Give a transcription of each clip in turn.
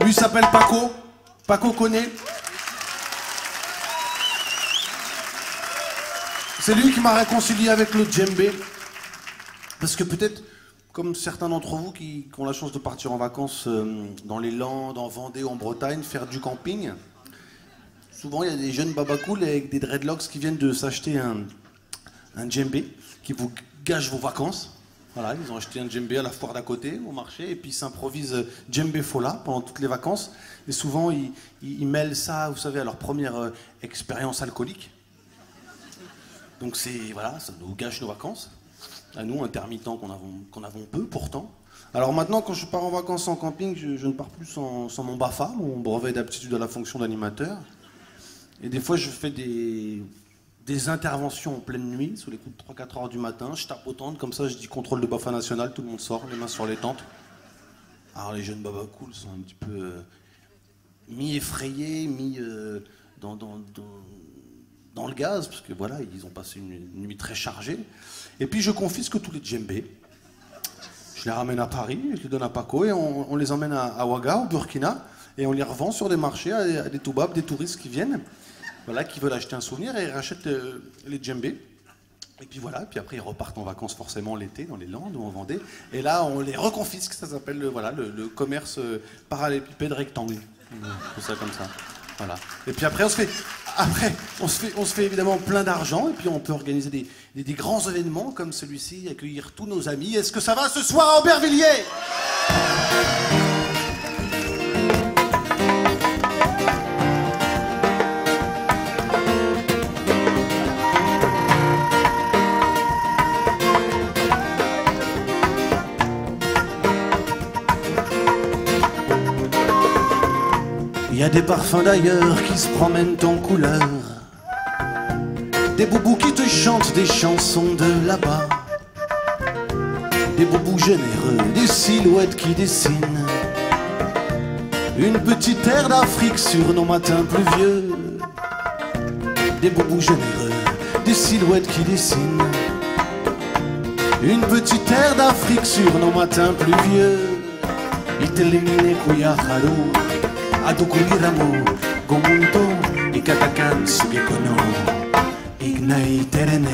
Lui s'appelle Paco. Paco connaît. C'est lui qui m'a réconcilié avec le djembé. Parce que peut-être, comme certains d'entre vous qui ont la chance de partir en vacances dans les Landes, en Vendée, en Bretagne, faire du camping, souvent il y a des jeunes babacools avec des dreadlocks qui viennent de s'acheter un djembé qui vous gâche vos vacances. Voilà, ils ont acheté un djembé à la foire d'à côté, au marché, et puis ils s'improvisent djembé fola pendant toutes les vacances. Et souvent, ils mêlent ça, vous savez, à leur première expérience alcoolique. Donc voilà, ça nous gâche nos vacances. À nous, intermittents, qu'on avons peu, pourtant. Alors maintenant, quand je pars en vacances en camping, je ne pars plus sans mon BAFA, mon brevet d'aptitude à la fonction d'animateur. Et des fois, je fais des interventions en pleine nuit, sous les coups de 3-4 heures du matin. Je tape au tentes, comme ça, je dis contrôle de BAFA national, tout le monde sort, les mains sur les tentes. Alors les jeunes babacools sont un petit peu mi-effrayés, dans le gaz, parce que voilà, ils ont passé une nuit très chargée. Et puis je confisque tous les djembés. Je les ramène à Paris, je les donne à Paco, et on les emmène à Ouaga, au Burkina, et on les revend sur des marchés à des toubabs, des touristes qui viennent. Voilà, qui veulent acheter un souvenir et ils rachètent les djembés. Et puis voilà, puis après ils repartent en vacances forcément l'été dans les Landes ou en Vendée. Et là on les reconfisque, ça s'appelle le commerce parallélépipède rectangle. Tout ça comme ça. Voilà. Et puis après on se fait évidemment plein d'argent et puis on peut organiser des grands événements comme celui-ci, accueillir tous nos amis. Est-ce que ça va ce soir à Aubervilliers ? Il y a des parfums d'ailleurs qui se promènent en couleur, des boubous qui te chantent des chansons de là-bas, des boubous généreux, des silhouettes qui dessinent une petite terre d'Afrique sur nos matins pluvieux. Des boubous généreux, des silhouettes qui dessinent une petite terre d'Afrique sur nos matins pluvieux. Itelimine kuyaharu Adukuliramu, Gomunto, Ikatakan, Sugekono, Ignai Terene.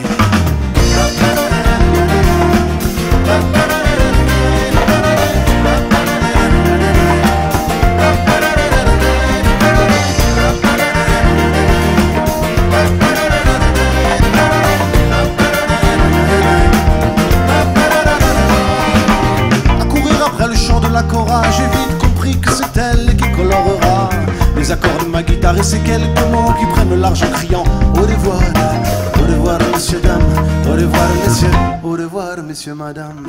À courir après le chant de la Cora, j'ai vite compris que c'est elle qui colorera les accords de ma guitare et ces quelques mots qui prennent le large en criant au revoir messieurs, dames, au revoir messieurs, au revoir messieurs, madame.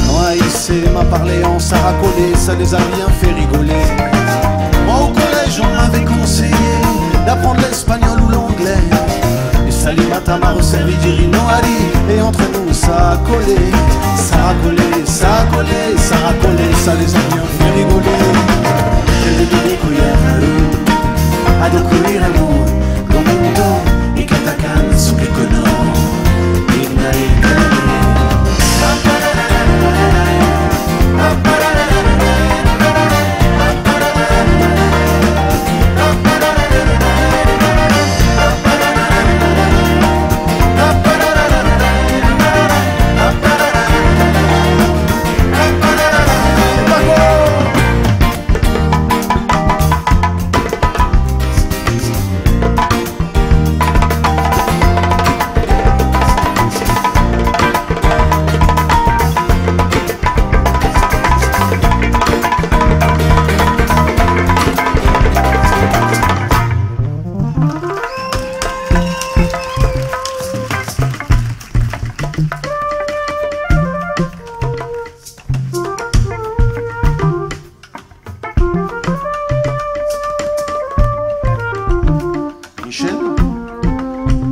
Moi il m'a parlé en saracolé, ça les a bien fait rigoler. Moi au collège on m'avait conseillé d'apprendre l'espagnol ou l'anglais. Et Salimata m'a resservi du rinoari et entre nous ça a collé, ça a collé, ça a collé, ça a collé, ça les a bien fait rigoler. Adukuliramu, Gomundo, Ikatakan, Sugekono, Ignai.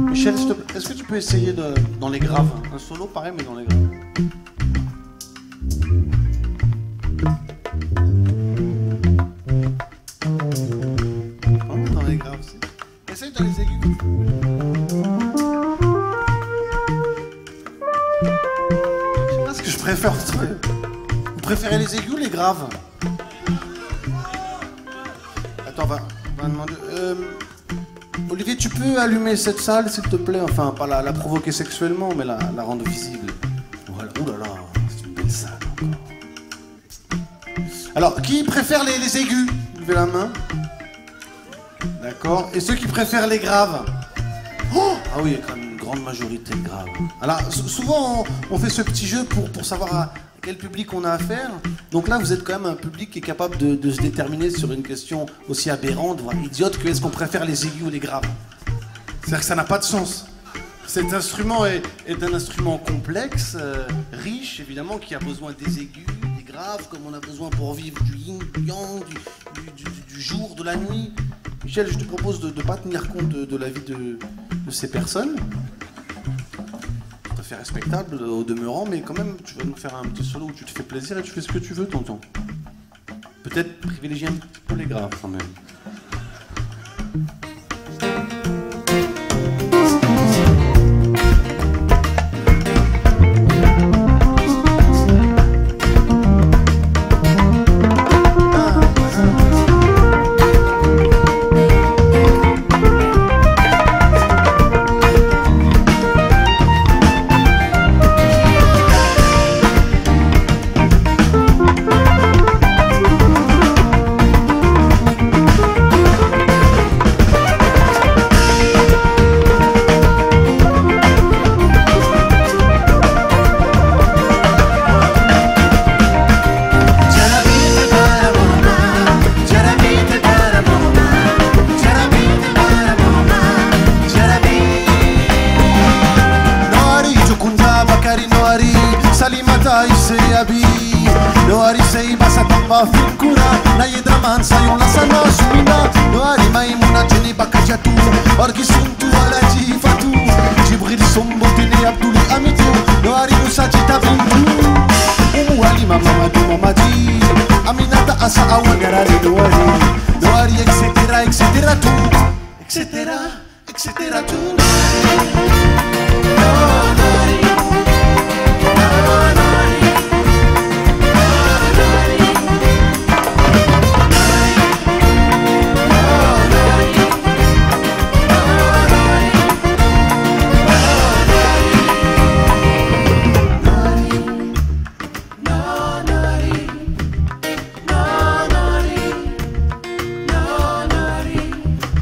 Michel, est-ce que tu peux essayer dans les graves, un solo pareil mais dans les graves. Oh, dans les graves aussi. Essaye dans les aigus. Je sais pas ce que je préfère. Vous préférez les aigus ou les graves? Attends, on va demander... Olivier, tu peux allumer cette salle, s'il te plaît? Enfin, pas la provoquer sexuellement, mais la rendre visible. Voilà. Ouh là là, c'est une belle salle encore. Alors, qui préfère les aigus? Levez la main. D'accord. Et ceux qui préfèrent les graves? Oh, ah oui, il y a quand même une grande majorité de graves. Alors, souvent, on fait ce petit jeu pour savoir à quel public on a affaire. Donc là, vous êtes quand même un public qui est capable de se déterminer sur une question aussi aberrante, voire idiote, que est-ce qu'on préfère les aigus ou les graves? C'est-à-dire que ça n'a pas de sens. Cet instrument est un instrument complexe, riche, évidemment, qui a besoin des aigus, des graves, comme on a besoin pour vivre du yin, du yang, du jour, de la nuit. Michel, je te propose de ne pas tenir compte de la vie de ces personnes. Tout à fait respectable au demeurant, mais quand même, tu vas nous faire un petit solo où tu te fais plaisir et tu fais ce que tu veux, tonton. Peut-être privilégier un petit peu les graves, quand même.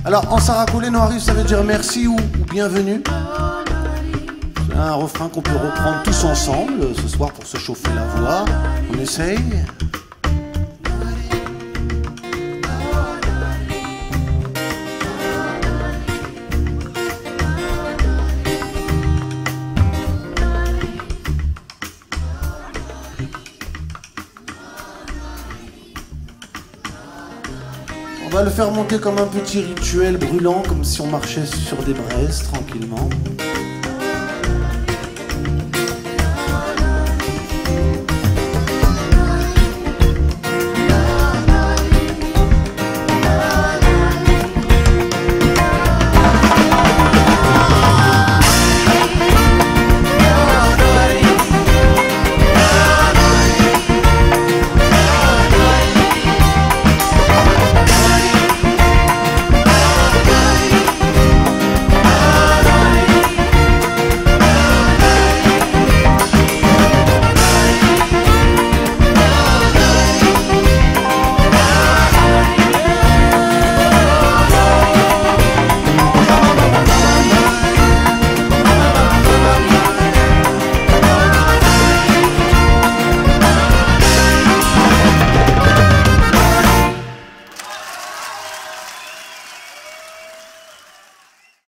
Alors, en saracolé, Noari, ça veut dire merci ou bienvenue. C'est un refrain qu'on peut reprendre tous ensemble ce soir pour se chauffer la voix. On essaye. On va le faire monter comme un petit rituel brûlant, comme si on marchait sur des braises tranquillement.